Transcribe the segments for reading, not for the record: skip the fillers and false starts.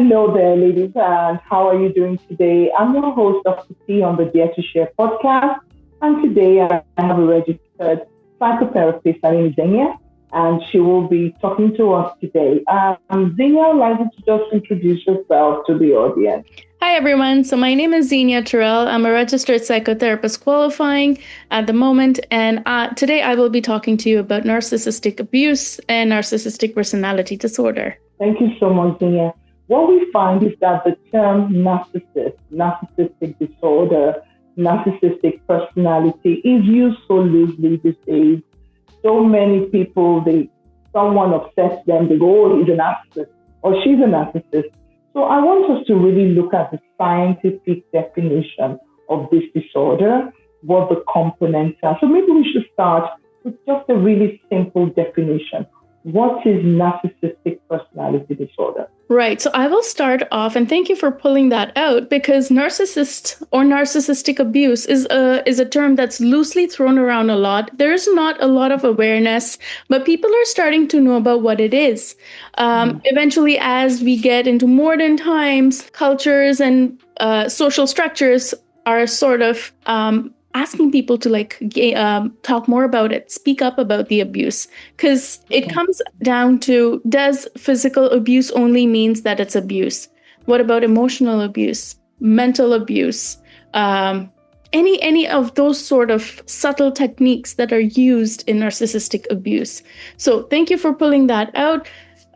Hello there, ladies, and how are you doing today? I'm your host, Dr. T, on the Dare to Share podcast, and today I have a registered psychotherapist. Her name is Zenia, and she will be talking to us today. Zenia, I'd like you to just introduce yourself to the audience. Hi, everyone. So my name is Zenia Turel. I'm a registered psychotherapist qualifying at the moment. And today I will be talking to you about narcissistic abuse and narcissistic personality disorder. Thank you so much, Zenia. What we find is that the term narcissist, narcissistic disorder, narcissistic personality is used so loosely these days. So many people, someone upsets them, they go, oh, he's a narcissist or she's a narcissist. So I want us to really look at the scientific definition of this disorder, what the components are. So maybe we should start with just a really simple definition. What is narcissistic personality disorder? Right. So I will start off, and thank you for pulling that out, because narcissist or narcissistic abuse is a term that's loosely thrown around a lot. There's not a lot of awareness, but people are starting to know about what it is. Eventually, as we get into modern times, cultures and social structures are sort of asking people to talk more about it, speak up about the abuse, because it comes down to, does physical abuse only means that it's abuse? What about emotional abuse, mental abuse, any of those sort of subtle techniques that are used in narcissistic abuse? So thank you for pulling that out.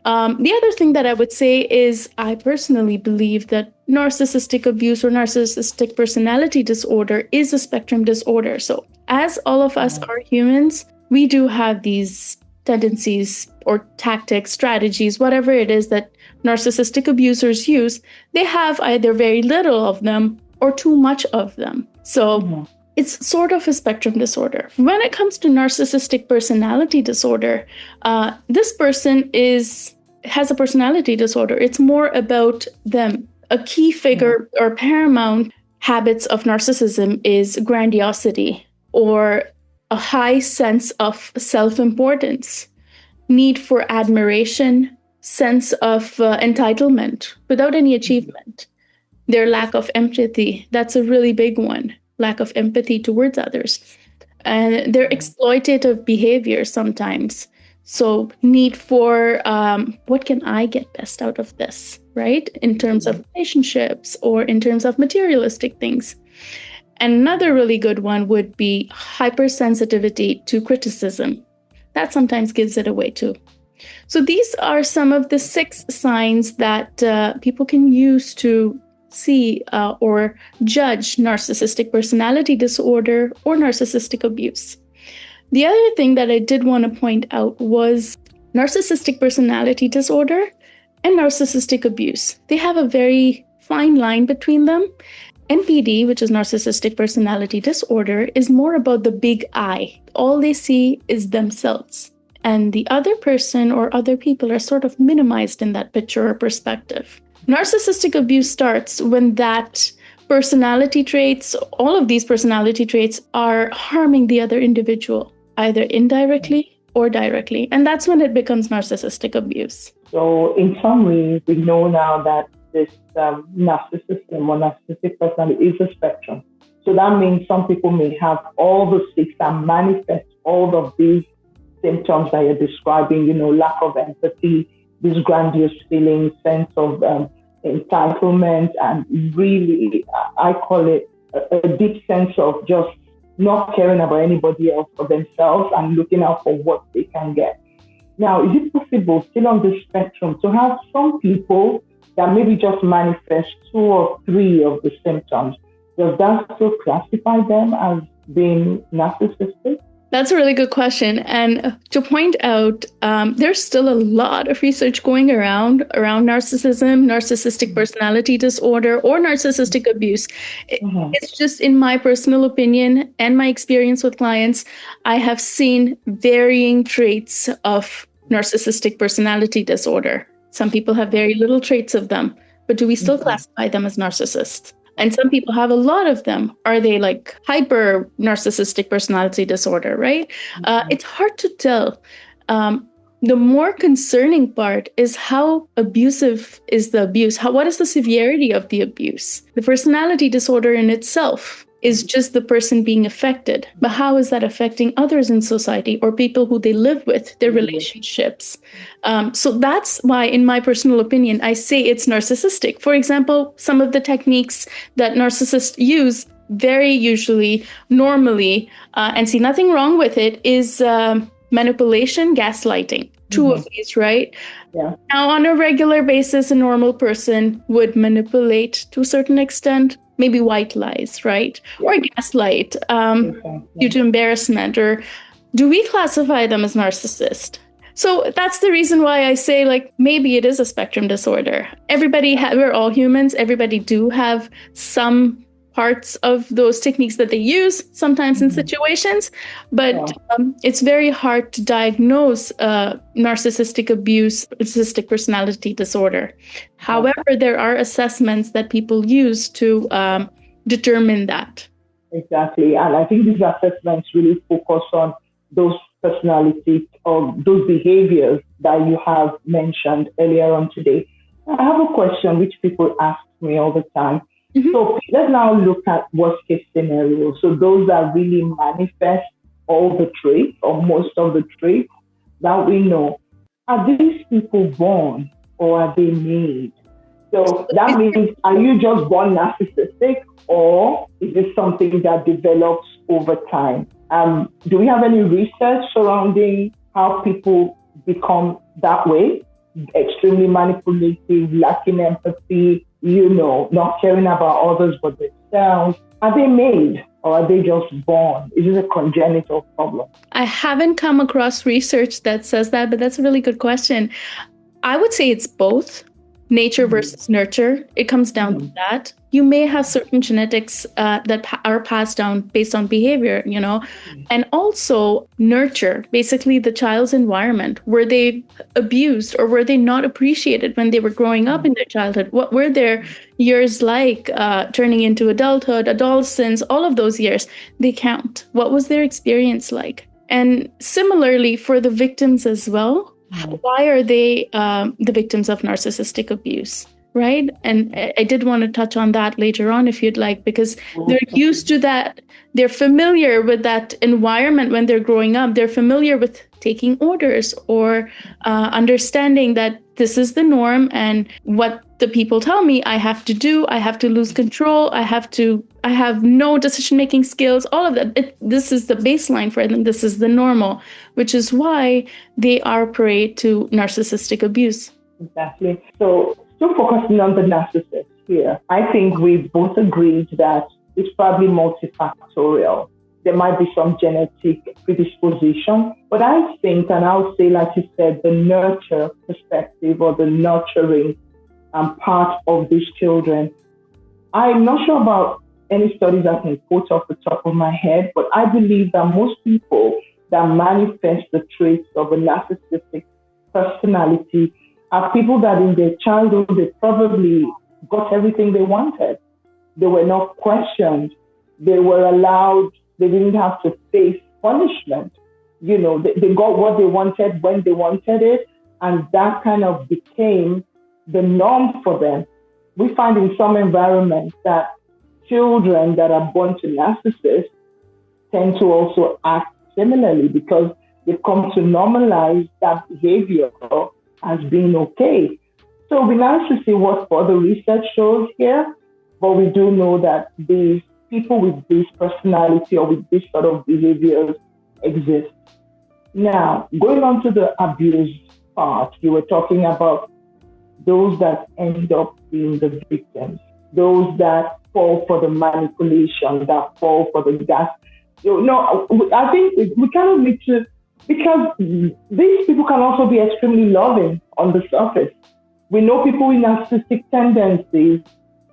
The other thing that I would say is I personally believe that narcissistic abuse or narcissistic personality disorder is a spectrum disorder. So as all of us are humans, we do have these tendencies or tactics, strategies, whatever it is that narcissistic abusers use. They have either very little of them or too much of them. So it's sort of a spectrum disorder. When it comes to narcissistic personality disorder, this person has a personality disorder. It's more about them. A key figure or paramount habits of narcissism is grandiosity or a high sense of self-importance, need for admiration, sense of entitlement without any achievement. Their lack of empathy, that's a really big one. Lack of empathy towards others. And their exploitative behavior sometimes. So need for what can I get best out of this, right? In terms of relationships or in terms of materialistic things. And another really good one would be hypersensitivity to criticism. That sometimes gives it away too. So these are some of the 6 signs that people can use to see or judge narcissistic personality disorder or narcissistic abuse. The other thing that I did want to point out was narcissistic personality disorder and narcissistic abuse. They have a very fine line between them. NPD, which is narcissistic personality disorder, is more about the big I. All they see is themselves. And the other person or other people are sort of minimized in that picture or perspective. Narcissistic abuse starts when that personality traits, all of these personality traits, are harming the other individual, either indirectly or directly. And that's when it becomes narcissistic abuse. So in some ways, we know now that this narcissism or narcissistic personality is a spectrum. So that means some people may have all the 6 and manifest all of these symptoms that you're describing, lack of empathy, this grandiose feeling, sense of entitlement, and really, I call it a deep sense of just not caring about anybody else but themselves and looking out for what they can get. Now, is it possible still on the spectrum to have some people that maybe just manifest 2 or 3 of the symptoms? Does that still classify them as being narcissistic? That's a really good question. And to point out, there's still a lot of research going around narcissism, narcissistic personality disorder, or narcissistic abuse. It's just, in my personal opinion and my experience with clients, I have seen varying traits of narcissistic personality disorder. Some people have very little traits of them, but do we still classify them as narcissists? And some people have a lot of them. Are they like hyper narcissistic personality disorder, right? It's hard to tell. the more concerning part is how abusive is the abuse? What is the severity of the abuse? The personality disorder in itself is just the person being affected. But how is that affecting others in society or people who they live with, their relationships? So that's why, in my personal opinion, I say it's narcissistic. For example, some of the techniques that narcissists use very usually, normally, and see nothing wrong with it, is manipulation, gaslighting. Two of these, right? Yeah. Now, on a regular basis, a normal person would manipulate to a certain extent, maybe white lies, right? Yeah. Or gaslight due to embarrassment. Or do we classify them as narcissist? So that's the reason why I say, like, maybe it is a spectrum disorder. We're all humans. Everybody do have some parts of those techniques that they use sometimes in situations, but it's very hard to diagnose narcissistic abuse, narcissistic personality disorder. However, there are assessments that people use to determine that. Exactly. And I think these assessments really focus on those personalities or those behaviors that you have mentioned earlier on today. I have a question which people ask me all the time. So let's now look at worst case scenario. So those that really manifest all the traits or most of the traits that we know. Are these people born or are they made? So that means, are you just born narcissistic or is it something that develops over time? Do we have any research surrounding how people become that way? Extremely manipulative, lacking empathy, not caring about others but themselves. Are they made or are they just born? Is it a congenital problem? I haven't come across research that says that, but that's a really good question. I would say it's both. Nature versus nurture. It comes down to that. You may have certain genetics that are passed down based on behavior, and also nurture, basically the child's environment. Were they abused or were they not appreciated when they were growing up in their childhood? What were their years like turning into adulthood, adolescence, all of those years? They count. What was their experience like? And similarly for the victims as well. Why are they the victims of narcissistic abuse, right? And I did want to touch on that later on if you'd like, because they're used to that. They're familiar with that environment when they're growing up. They're familiar with taking orders or understanding that this is the norm and what the people tell me I have to do. I have to lose control. I have no decision-making skills, all of that. This is the baseline for them. This is the normal, which is why they are prey to narcissistic abuse. Exactly. So still focusing on the narcissist here, I think we've both agreed that it's probably multifactorial. There might be some genetic predisposition, but I think, and I'll say, like you said, the nurture perspective or the nurturing part of these children. I'm not sure about any studies I can quote off the top of my head, but I believe that most people that manifest the traits of a narcissistic personality are people that in their childhood, they probably got everything they wanted. They were not questioned. They were allowed. They didn't have to face punishment. They got what they wanted when they wanted it, and that kind of became the norm for them. We find in some environments that children that are born to narcissists tend to also act similarly because they've come to normalize that behavior as being okay. So we now to see what further research shows here, but we do know that these people with this personality or with this sort of behaviors exist. Now, going on to the abuse part, you were talking about those that end up being the victims, those that fall for the manipulation, that fall for the gas. I think we kind of need to, because these people can also be extremely loving on the surface. We know people with narcissistic tendencies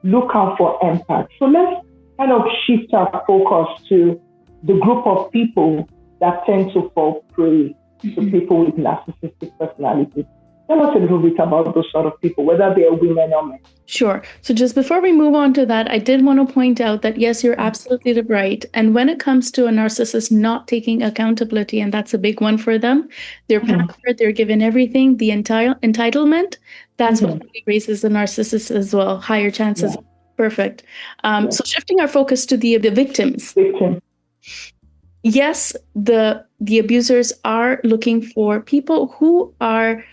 look out for empath. So let's kind of shift our focus to the group of people that tend to fall prey to people with narcissistic personality. Tell us a little bit about those sort of people, whether they are women or men. Sure. So just before we move on to that, I did want to point out that, yes, you're absolutely right. And when it comes to a narcissist not taking accountability, and that's a big one for them, they're pampered, they're given everything, the entire entitlement, that's what really raises the narcissist as well, higher chances. Yeah. Perfect. So shifting our focus to the victims. Yes, the abusers are looking for people who are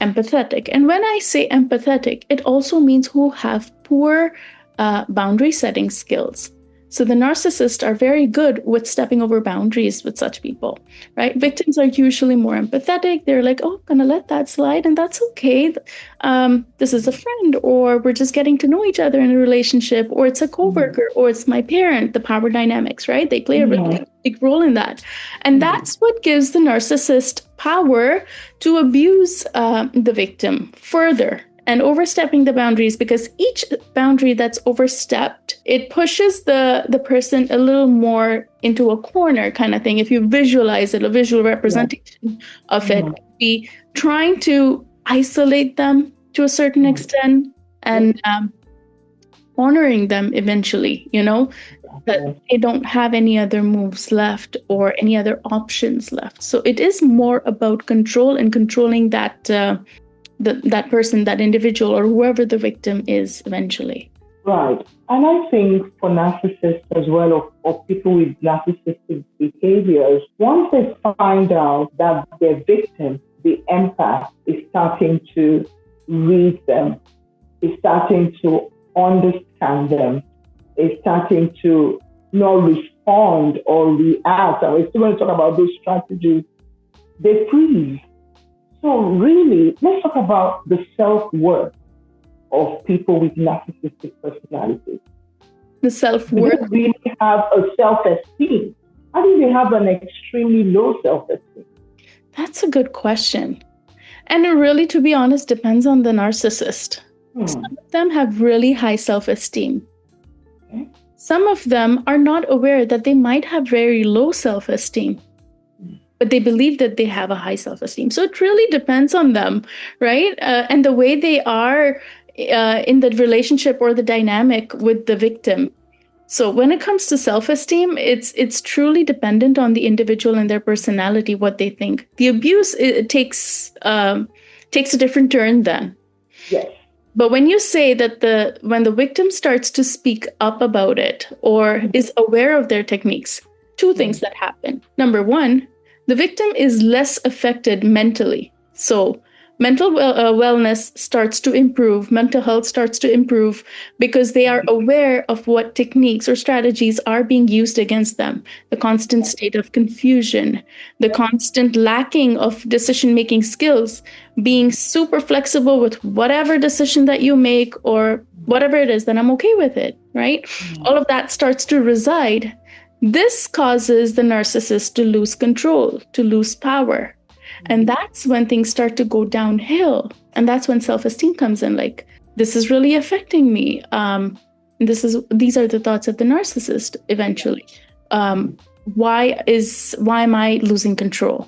empathetic. And when I say empathetic, it also means who have poor boundary setting skills. So the narcissists are very good with stepping over boundaries with such people, right? Victims are usually more empathetic. They're like, oh, I'm going to let that slide, and that's okay. This is a friend, or we're just getting to know each other in a relationship, or it's a coworker, or it's my parent, the power dynamics, right? They play a really big role in that. And that's what gives the narcissist power to abuse the victim further and overstepping the boundaries, because each boundary that's overstepped, it pushes the person a little more into a corner kind of thing. If you visualize it, a visual representation of it, be trying to isolate them to a certain extent and cornering them eventually, that they don't have any other moves left or any other options left. So it is more about control and controlling that that person, that individual, or whoever the victim is eventually. Right. And I think for narcissists as well, or people with narcissistic behaviors, once they find out that their victim, the empath, is starting to read them, is starting to understand them, is starting to not respond or react, and we're still going to talk about those strategies, they freeze. So really, let's talk about the self-worth of people with narcissistic personalities. The self-worth? Do they really have a self-esteem? I think they have an extremely low self-esteem. That's a good question. And it really, to be honest, depends on the narcissist. Some of them have really high self-esteem. Okay. Some of them are not aware that they might have very low self-esteem, but they believe that they have a high self-esteem. So it really depends on them, right? And the way they are in the relationship or the dynamic with the victim. So when it comes to self-esteem, it's truly dependent on the individual and their personality, what they think. The abuse takes a different turn then. Yes. But when you say that when the victim starts to speak up about it or is aware of their techniques, two things that happen. Number one, the victim is less affected mentally. So mental wellness starts to improve, mental health starts to improve because they are aware of what techniques or strategies are being used against them. The constant state of confusion, the constant lacking of decision-making skills, being super flexible with whatever decision that you make or whatever it is, then I'm okay with it, right? All of that starts to reside. This causes the narcissist to lose control, to lose power. And that's when things start to go downhill. And that's when self-esteem comes in, like, this is really affecting me. These are the thoughts of the narcissist eventually. Why am I losing control?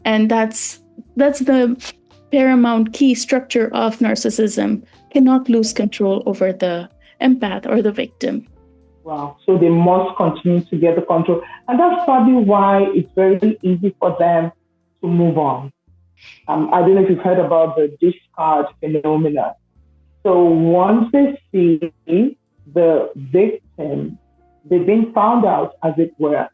And that's the paramount key structure of narcissism. Cannot lose control over the empath or the victim. Wow. So they must continue to get the control. And that's probably why it's very easy for them to move on. I don't know if you've heard about the discard phenomenon. So once they see the victim, they've been found out, as it were.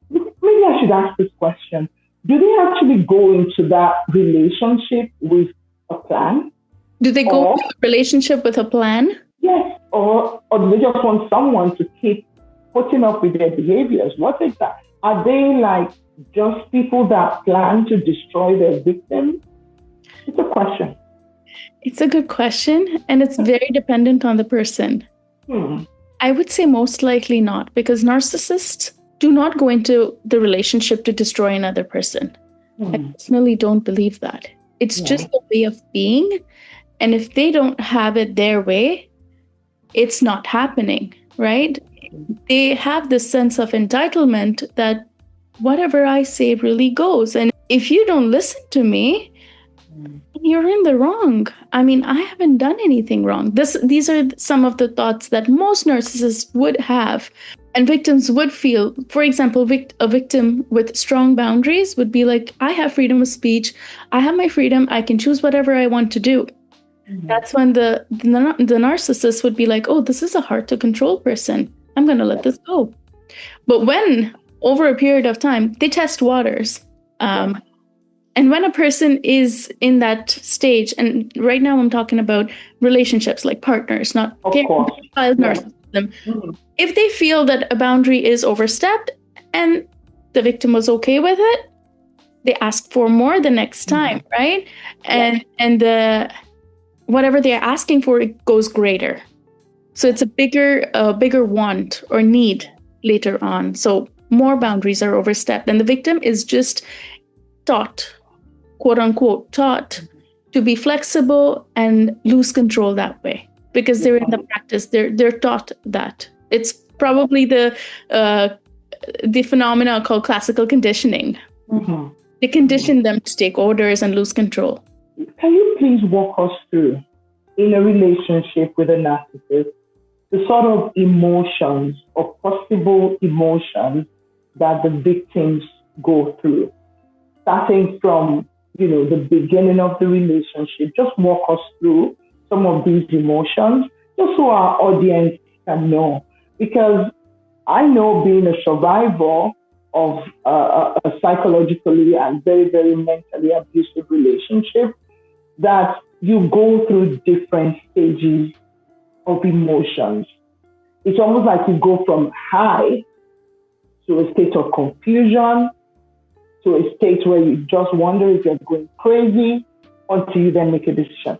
Maybe I should ask this question. Do they actually go into that relationship with a plan? Do they go into a relationship with a plan? Yes. Or do they just want someone to keep putting up with their behaviors? What is that? Are they like just people that plan to destroy their victim? It's a question. It's a good question, and it's very dependent on the person. I would say most likely not, because narcissists do not go into the relationship to destroy another person. I personally don't believe that. It's just a way of being, and if they don't have it their way, it's not happening, right? They have this sense of entitlement that whatever I say really goes. And if you don't listen to me, I'm you're in the wrong. I mean, I haven't done anything wrong. These are some of the thoughts that most narcissists would have. And victims would feel, for example, a victim with strong boundaries would be like, I have freedom of speech. I have my freedom. I can choose whatever I want to do. Mm-hmm. That's when the narcissist would be like, oh, this is a hard to control person. I'm going to let this go. But when over a period of time, they test waters. And when a person is in that stage, and right now I'm talking about relationships like partners, not child narcissism. Mm-hmm. If they feel that a boundary is overstepped and the victim was okay with it, they ask for more the next time, mm-hmm. right? And whatever they're asking for, it goes greater. So it's a bigger want or need later on. So more boundaries are overstepped, and the victim is just taught, quote unquote, taught to be flexible and lose control that way because they're in the practice. They're taught that. It's probably the phenomena called classical conditioning. Mm-hmm. They condition them to take orders and lose control. Can you please walk us through, in a relationship with a narcissist, the sort of emotions or possible emotions that the victims go through, starting from the beginning of the relationship? Just walk us through some of these emotions, just so our audience can know. Because I know, being a survivor of a psychologically and very, very mentally abusive relationship, that you go through different stages of emotions. It's almost like you go from high to a state of confusion, to a state where you just wonder if you're going crazy, until you then make a decision.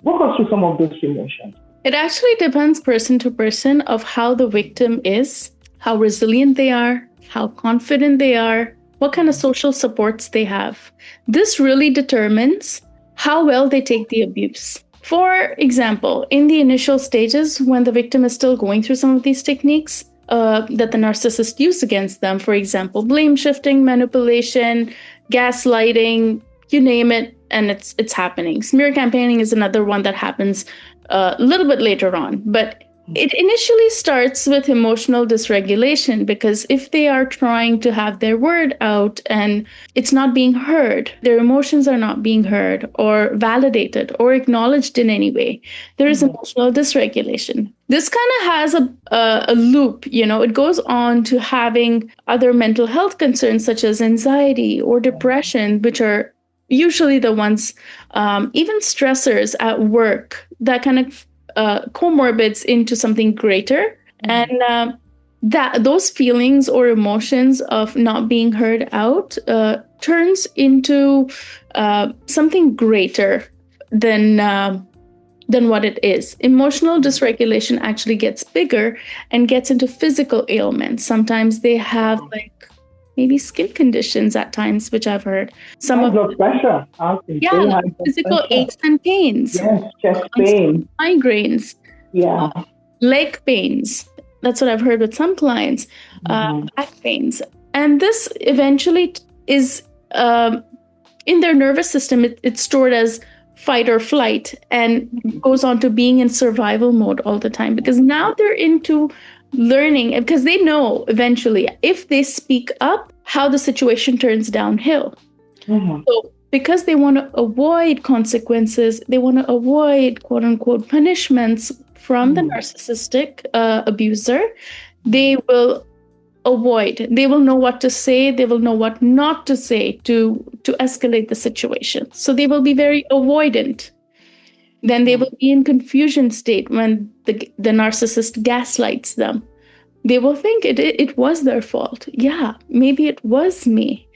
Walk us through some of those emotions. It actually depends person to person of how the victim is, how resilient they are, how confident they are, what kind of social supports they have. This really determines how well they take the abuse. For example, in the initial stages, when the victim is still going through some of these techniques that the narcissist used against them, for example, blame shifting, manipulation, gaslighting, you name it, and it's happening. Smear campaigning is another one that happens a little bit later on. But it initially starts with emotional dysregulation, because if they are trying to have their word out and it's not being heard, their emotions are not being heard or validated or acknowledged in any way, there is emotional dysregulation. This kind of has a loop, it goes on to having other mental health concerns such as anxiety or depression, which are usually the ones, even stressors at work, that kind of comorbids into something greater. Mm-hmm. And that those feelings or emotions of not being heard out turns into something greater than what it is. Emotional dysregulation actually gets bigger and gets into physical ailments. Sometimes they have maybe skin conditions at times, which I've heard. Some of blood pressure. Physical aches and pains. Yes, chest pain. Migraines. Yeah. Leg pains. That's what I've heard with some clients. Back pains. And this eventually is in their nervous system, it's stored as fight or flight and goes on to being in survival mode all the time, because now they're into learning, because they know eventually if they speak up, how the situation turns downhill. Mm-hmm. So because they want to avoid consequences, they want to avoid quote unquote punishments from the narcissistic abuser, they will avoid. They will know what to say. They will know what not to say to escalate the situation. So they will be very avoidant. Then they will be in confusion state when the narcissist gaslights them. They will think it was their fault. Yeah, maybe it was me.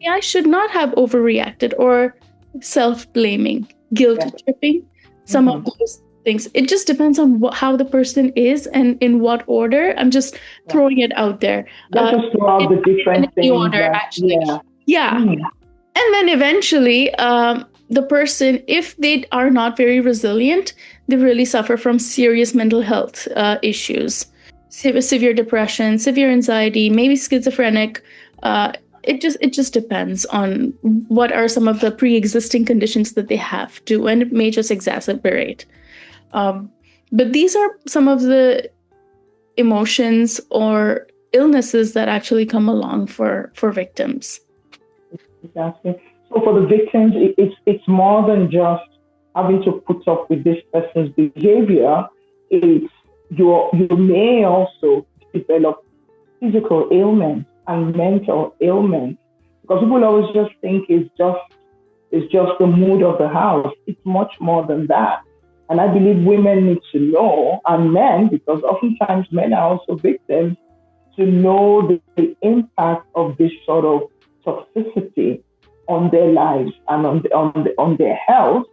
Yeah, I should not have overreacted, or self-blaming, guilt tripping, some of those things. It just depends on how the person is and in what order. I'm just throwing it out there. Let's just throw out the different things. Order, actually. Yeah. Mm-hmm. And then eventually, the person, if they are not very resilient, they really suffer from serious mental health issues, severe depression, severe anxiety, maybe schizophrenic. it just depends on what are some of the pre-existing conditions that they have too, and it may just exacerbate. But these are some of the emotions or illnesses that actually come along for victims. Exactly. So for the victims, it's more than just having to put up with this person's behavior. It's you may also develop physical ailments and mental ailments, because people always just think it's just the mood of the house. It's much more than that. And I believe women need to know, and men, because oftentimes men are also victims, to know the impact of this sort of toxicity on their lives and on their health.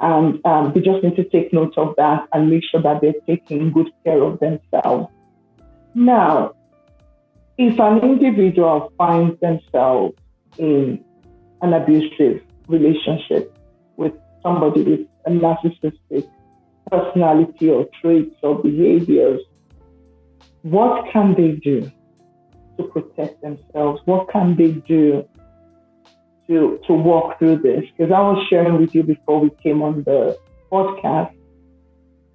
And they just need to take note of that and make sure that they're taking good care of themselves. Now, if an individual finds themselves in an abusive relationship with somebody with a narcissistic personality or traits or behaviors, what can they do to protect themselves? What can they do to walk through this? Because I was sharing with you before we came on the podcast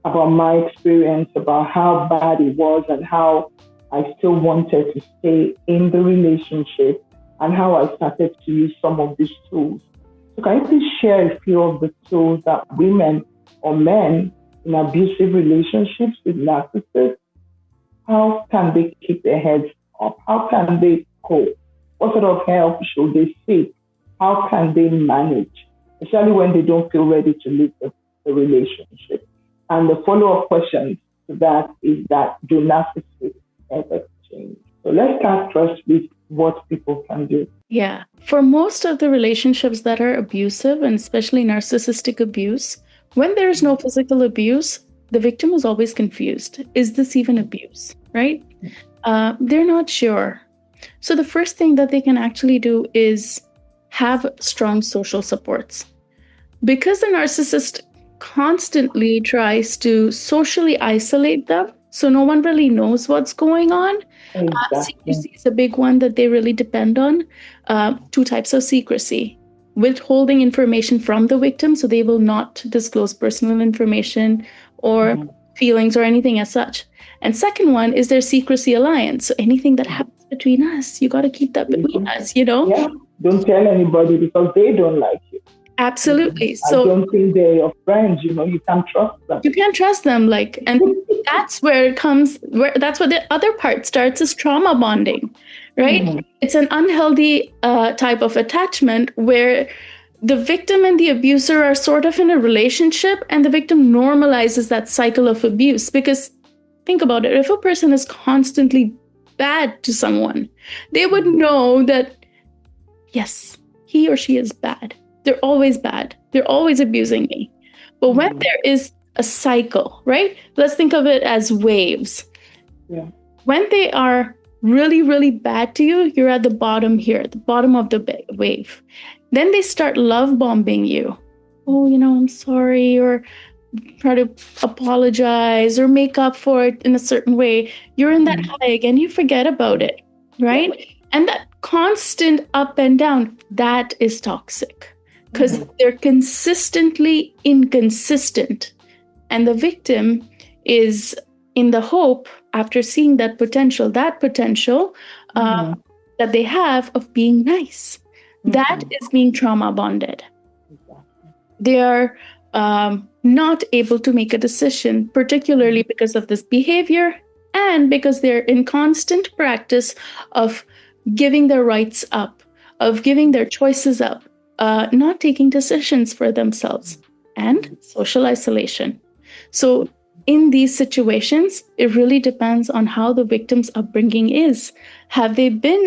about my experience, about how bad it was and how I still wanted to stay in the relationship, and how I started to use some of these tools. So can you please share a few of the tools that women or men in abusive relationships with narcissists, how can they keep their heads up? How can they cope? What sort of help should they seek? How can they manage, especially when they don't feel ready to leave the relationship? And the follow-up question to that is that, do narcissists ever change? So let's start first with what people can do. Yeah. For most of the relationships that are abusive, and especially narcissistic abuse, when there's no physical abuse, the victim is always confused. Is this even abuse, right? They're not sure. So the first thing that they can actually do is have strong social supports. Because the narcissist constantly tries to socially isolate them, so no one really knows what's going on. Exactly. Secrecy is a big one that they really depend on. Two types of secrecy: withholding information from the victim, so they will not disclose personal information or feelings or anything as such. And second one is their secrecy alliance. So anything that happens between us, you got to keep that between us, you know? Yeah, don't tell anybody because they don't like you. Absolutely. I don't think they're your friends, you can't trust them. You can't trust them, and that's where that's where the other part starts, is trauma bonding, right? Mm-hmm. It's an unhealthy type of attachment where the victim and the abuser are sort of in a relationship, and the victim normalizes that cycle of abuse. Because think about it, if a person is constantly bad to someone, they would know that, yes, he or she is bad. They're always bad. They're always abusing me. But when there is a cycle, right? Let's think of it as waves. Yeah. When they are really, really bad to you, you're at the bottom here, the bottom of the wave. Then they start love bombing you. Oh, I'm sorry, or try to apologize or make up for it in a certain way. You're in that high again, you forget about it, right? Yeah. And that constant up and down, that is toxic. Because they're consistently inconsistent. And the victim is in the hope, after seeing that potential that they have of being nice. That is being trauma bonded. They are not able to make a decision, particularly because of this behavior and because they're in constant practice of giving their rights up, of giving their choices up. Not taking decisions for themselves, and social isolation. So in these situations, it really depends on how the victim's upbringing is. Have they been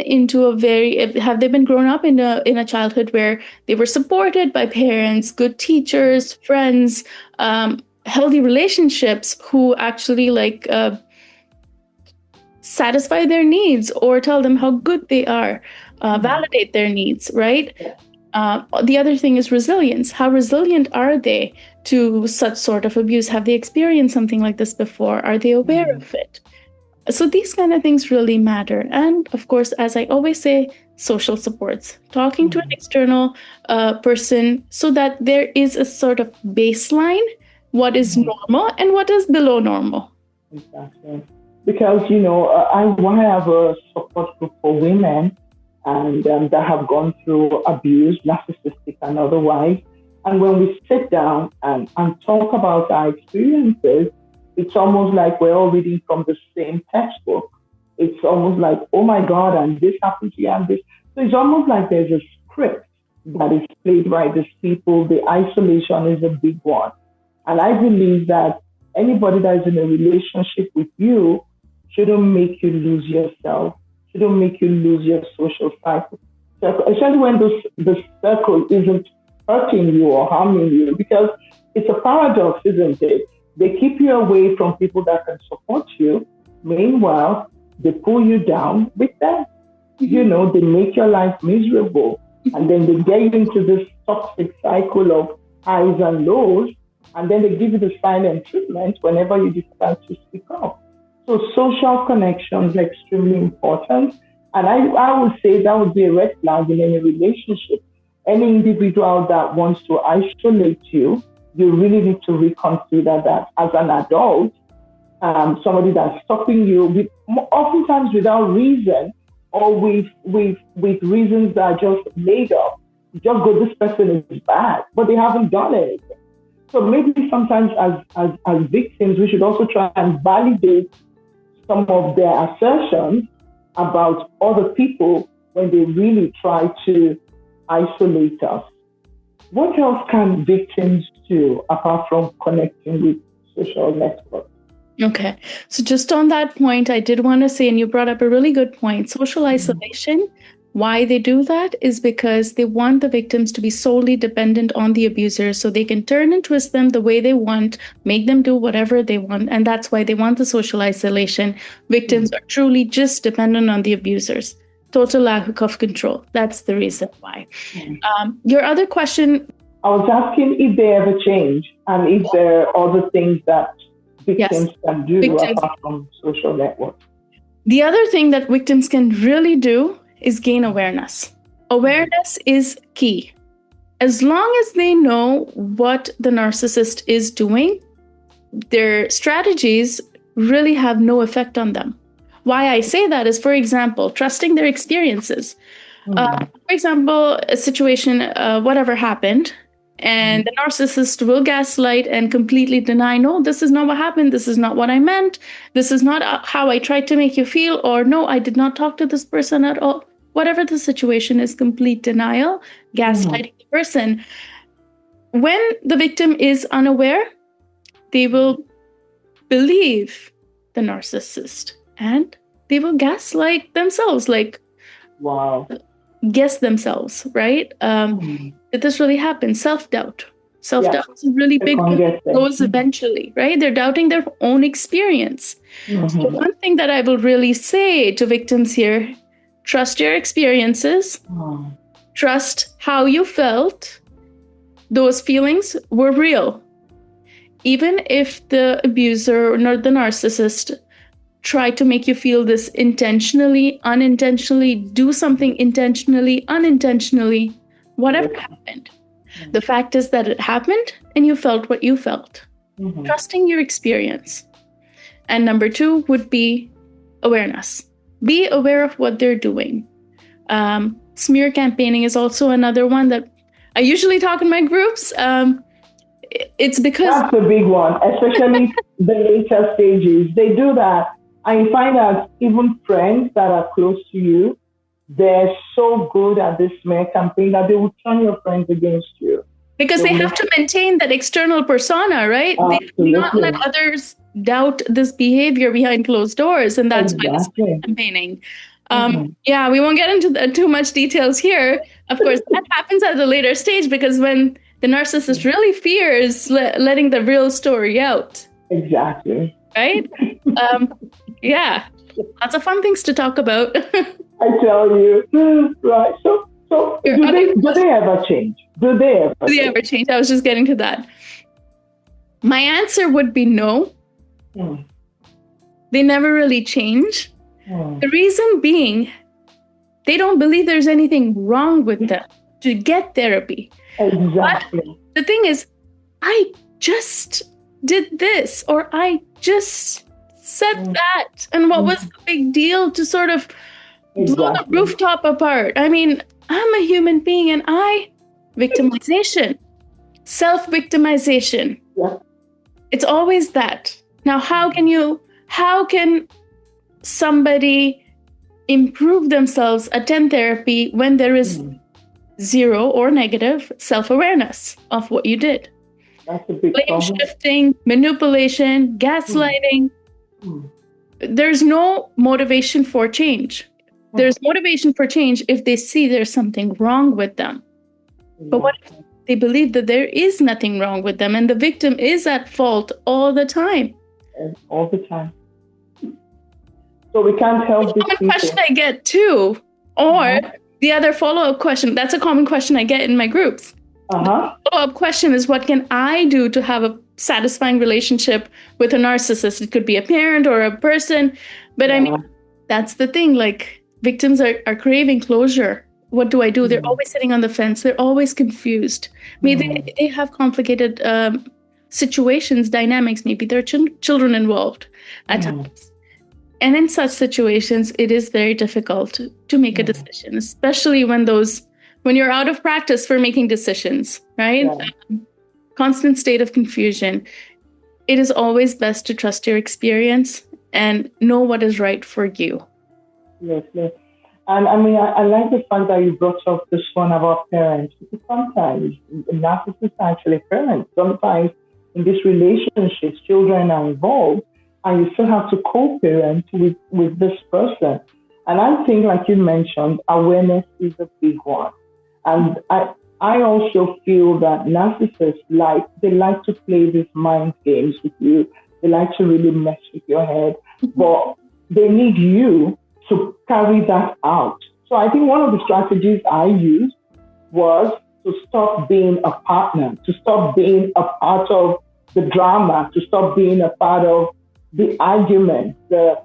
grown up in a childhood where they were supported by parents, good teachers, friends, healthy relationships who actually satisfy their needs or tell them how good they are, validate their needs, right? The other thing is resilience. How resilient are they to such sort of abuse? Have they experienced something like this before? Are they aware of it? So these kind of things really matter. And of course, as I always say, social supports, talking to an external person so that there is a sort of baseline, what is normal and what is below normal. Exactly. Because, I have a support group for women and that have gone through abuse, narcissistic and otherwise. And when we sit down and talk about our experiences, it's almost like we're all reading from the same textbook. It's almost like, oh my God, and this happened to you and this. So it's almost like there's a script that is played by these people. The isolation is a big one. And I believe that anybody that is in a relationship with you shouldn't make you lose yourself, shouldn't make you lose your social cycle, especially when the circle isn't hurting you or harming you, because it's a paradox, isn't it? They keep you away from people that can support you. Meanwhile, they pull you down with them. They make your life miserable. And then they get you into this toxic cycle of highs and lows. And then they give you the silent treatment whenever you decide to speak up. So social connections are extremely important. And I would say that would be a red flag in any relationship. Any individual that wants to isolate you, you really need to reconsider that as an adult. Somebody that's stopping you, oftentimes without reason, or with reasons that are just made up. You just go, this person is bad, but they haven't done anything. So maybe sometimes as victims, we should also try and validate some of their assertions about other people when they really try to isolate us. What else can victims do apart from connecting with social networks? Okay. So just on that point, I did want to say, and you brought up a really good point, social isolation. Why they do that is because they want the victims to be solely dependent on the abuser so they can turn and twist them the way they want, make them do whatever they want. And that's why they want the social isolation. Victims are truly just dependent on the abusers. Total lack of control. That's the reason why. Your other question. I was asking if they ever change and if there are other things that victims can do apart from social networks. The other thing that victims can really do is gain awareness. Awareness is key. As long as they know what the narcissist is doing, their strategies really have no effect on them. Why I say that is, for example, trusting their experiences. For example, a situation, whatever happened, and the narcissist will gaslight and completely deny, no, this is not what happened. This is not what I meant. This is not how I tried to make you feel. Or no, I did not talk to this person at all. Whatever the situation is, complete denial, gaslighting the person. When the victim is unaware, they will believe the narcissist and they will gaslight themselves, guess themselves, right? Did this really happen? Self-doubt. Self-doubt is a really big one. Goes eventually, right? They're doubting their own experience. So one thing that I will really say to victims here, trust your experiences. Trust how you felt. Those feelings were real. Even if the abuser or the narcissist try to make you feel this intentionally, unintentionally, do something intentionally, unintentionally, whatever happened. The fact is that it happened and you felt what you felt. Trusting your experience. And number 2 would be awareness. Be aware of what they're doing. Smear campaigning is also another one that I usually talk in my groups. It's because... That's a big one, especially the later stages. They do that. And you find that even friends that are close to you, they're so good at this smear campaign that they will turn your friends against you. Because they have to maintain that external persona, right? Absolutely. They do not let others doubt this behavior behind closed doors. And that's why it's campaigning. Yeah, we won't get into too much details here. Of course, that happens at a later stage because when the narcissist really fears letting the real story out. Exactly. Right? Yeah, lots of fun things to talk about. I tell you. Right. So do they ever change? Do they ever change? I was just getting to that. My answer would be no. they never really change. The reason being, they don't believe there's anything wrong with them to get therapy. Exactly. But the thing is, I just did this, or I just said that. And what was the big deal to sort of blow the rooftop apart? I mean, I'm a human being, and victimization, self-victimization. Yeah. It's always that. Now, how can somebody improve themselves, attend therapy, when there is zero or negative self-awareness of what you did? That's a big Blame problem. shifting, manipulation, gaslighting. There's no motivation for change. There's motivation for change if they see there's something wrong with them. But what if they believe that there is nothing wrong with them and the victim is at fault all the time? All the time. So we can't help this. Common question I get too. Or the other follow-up question, that's a common question I get in my groups. Follow-up question is, what can I do to have a satisfying relationship with a narcissist? It could be a parent or a person. But I mean, that's the thing. Like, victims are craving closure. What do I do? They're always sitting on the fence. They're always confused. Maybe they have complicated situations, dynamics. Maybe there are children involved at times. And in such situations, it is very difficult to make a decision, especially when you're out of practice for making decisions, right? Constant state of confusion. It is always best to trust your experience and know what is right for you. Yes. And I mean, I like the fact that you brought up this one about parents, because sometimes narcissists are actually parents. Sometimes in these relationships, children are involved, and you still have to co-parent with this person. And I think, like you mentioned, awareness is a big one. And I also feel that narcissists like to play these mind games with you. They like to really mess with your head, but they need you to carry that out. So I think one of the strategies I used was to stop being a partner, to stop being a part of the drama, to stop being a part of the argument, the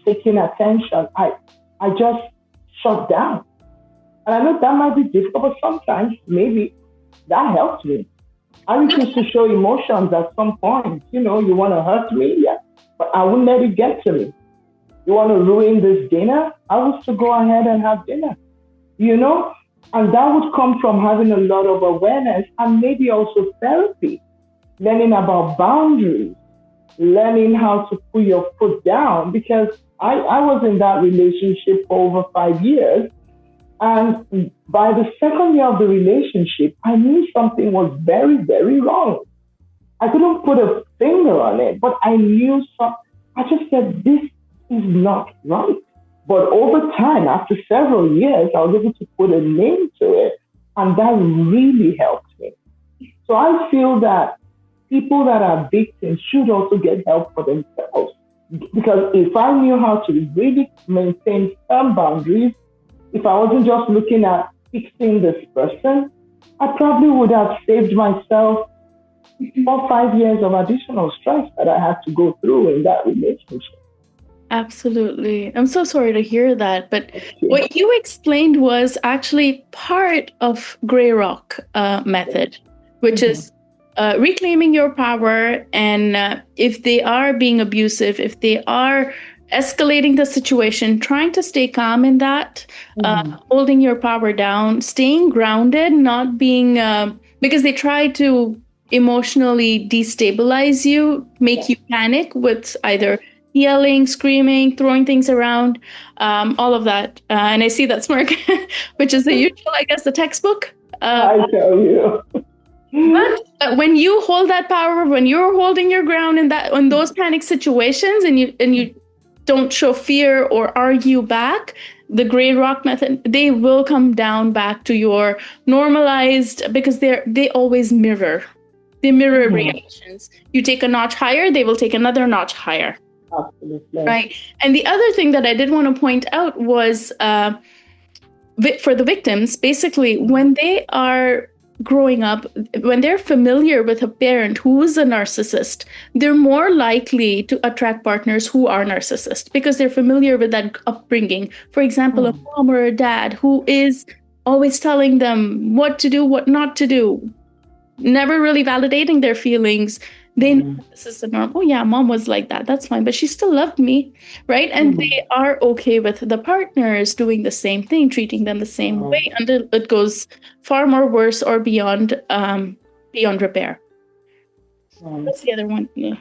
seeking attention. I just shut down. And I know that might be difficult, but sometimes maybe that helps me. I refuse to show emotions at some point. You want to hurt me, yeah, but I won't let it get to me. You want to ruin this dinner? I will still go ahead and have dinner, And that would come from having a lot of awareness and maybe also therapy, learning about boundaries, learning how to put your foot down, because I was in that relationship for over 5 years. And by the second year of the relationship, I knew something was very, very wrong. I couldn't put a finger on it, but I knew I just said, this is not right. But over time, after several years, I was able to put a name to it, and that really helped me. So I feel that people that are victims should also get help for themselves. Because if I knew how to really maintain firm boundaries, if I wasn't just looking at fixing this person, I probably would have saved myself 4 or 5 years of additional stress that I had to go through in that relationship. Absolutely. I'm so sorry to hear that. But what you explained was actually part of Grey Rock method, which is reclaiming your power. And if they are being abusive, if they are escalating the situation, trying to stay calm in that, holding your power down, staying grounded, not being, because they try to emotionally destabilize you, make you panic with either yelling, screaming, throwing things around, all of that. And I see that smirk, which is the usual, I guess, the textbook. I tell you. But when you hold that power, when you're holding your ground in those panic situations, and you don't show fear or argue back, the Grey Rock method, they will come down back to your normalized, because they always mirror. They mirror reactions. You take a notch higher, they will take another notch higher. Absolutely. Right. And the other thing that I did want to point out was for the victims, basically, when they are growing up, when they're familiar with a parent who is a narcissist, they're more likely to attract partners who are narcissist because they're familiar with that upbringing. For example, a mom or a dad who is always telling them what to do, what not to do, never really validating their feelings. They know this is the norm. Oh yeah, mom was like that. That's fine. But she still loved me, right? And they are okay with the partners doing the same thing, treating them the same way until it goes far more worse or beyond repair. What's the other one? Yeah.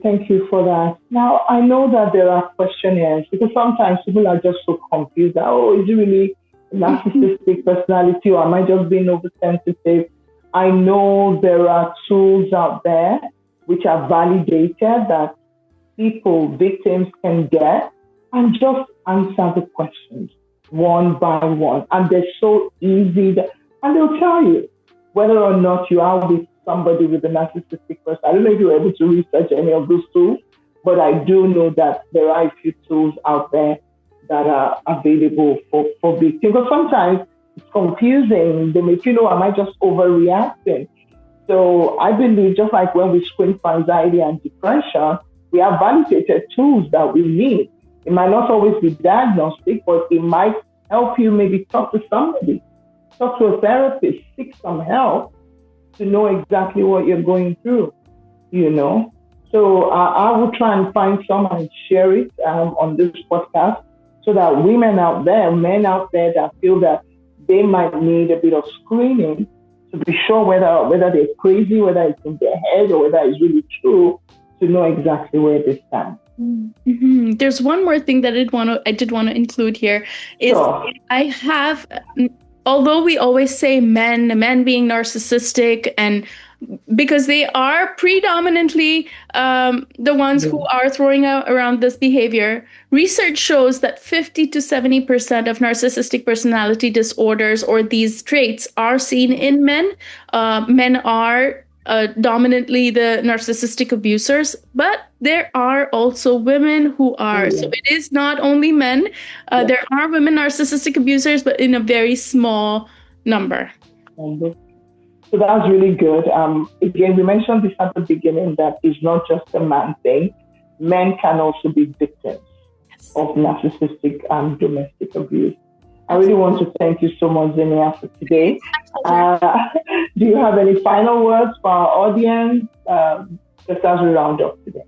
Thank you for that. Now, I know that there are questionnaires because sometimes people are just so confused. Oh, is it really a narcissistic personality or am I just being oversensitive? I know there are tools out there which are validated that victims can get and just answer the questions one by one. And they're so easy and they'll tell you whether or not you are with somebody with a narcissistic person. I don't know if you're able to research any of those tools, but I do know that there are a few tools out there that are available for victims. Because sometimes it's confusing. They make you know, am I just overreacting? So I believe just like when we screen for anxiety and depression, we have validated tools that we need. It might not always be diagnostic, but it might help you maybe talk to somebody, talk to a therapist, seek some help to know exactly what you're going through, So I will try and find some and share it on this podcast so that women out there, men out there that feel that they might need a bit of screening to be sure whether they're crazy, whether it's in their head or whether it's really true, to know exactly where they stand. Mm-hmm. There's one more thing that I did want to include here is I have, although we always say men being narcissistic, and because they are predominantly the ones who are throwing around this behavior, research shows that 50 to 70% of narcissistic personality disorders or these traits are seen in men. Men are dominantly the narcissistic abusers, but there are also women who are. So it is not only men. There are women narcissistic abusers, but in a very small number. So that's really good. Again, we mentioned this at the beginning that it's not just a man thing. Men can also be victims of narcissistic and domestic abuse. I really want to thank you so much, Zenia, for today. Do you have any final words for our audience just as we round up today?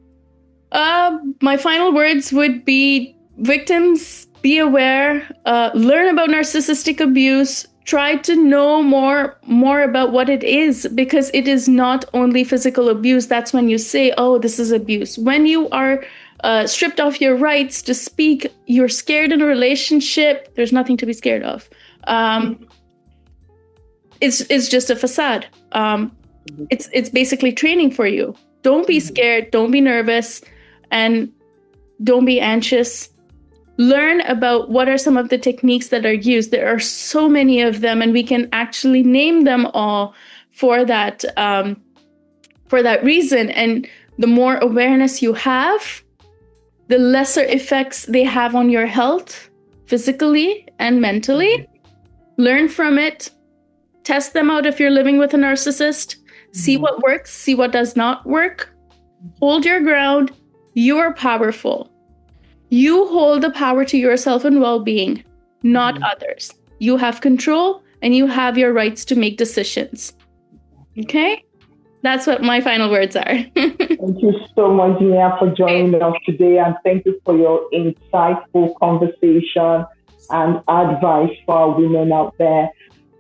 My final words would be victims, be aware, learn about narcissistic abuse, try to know more about what it is, because it is not only physical abuse. That's when you say, oh, this is abuse. When you are stripped of your rights to speak, you're scared in a relationship, there's nothing to be scared of. It's just a facade. It's basically training for you. Don't be scared, don't be nervous, and don't be anxious. Learn about what are some of the techniques that are used. There are so many of them, and we can actually name them all for that reason. And the more awareness you have, the lesser effects they have on your health, physically and mentally. Learn from it. Test them out if you're living with a narcissist. See what works, see what does not work. Hold your ground. You are powerful. You hold the power to yourself and well-being, not others. You have control and you have your rights to make decisions. Okay? That's what my final words are. Thank you so much, Zenia, for joining us today. And thank you for your insightful conversation and advice for our women out there.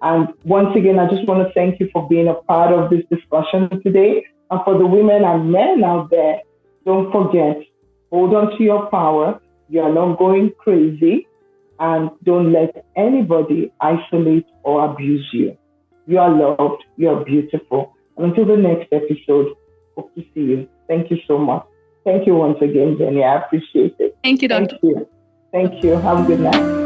And once again, I just want to thank you for being a part of this discussion today. And for the women and men out there, don't forget, hold on to your power. You are not going crazy, and don't let anybody isolate or abuse you. You are loved. You are beautiful. And until the next episode, hope to see you. Thank you so much. Thank you once again, Jenny. I appreciate it. Thank you, Doctor. Thank you. Thank you. Have a good night.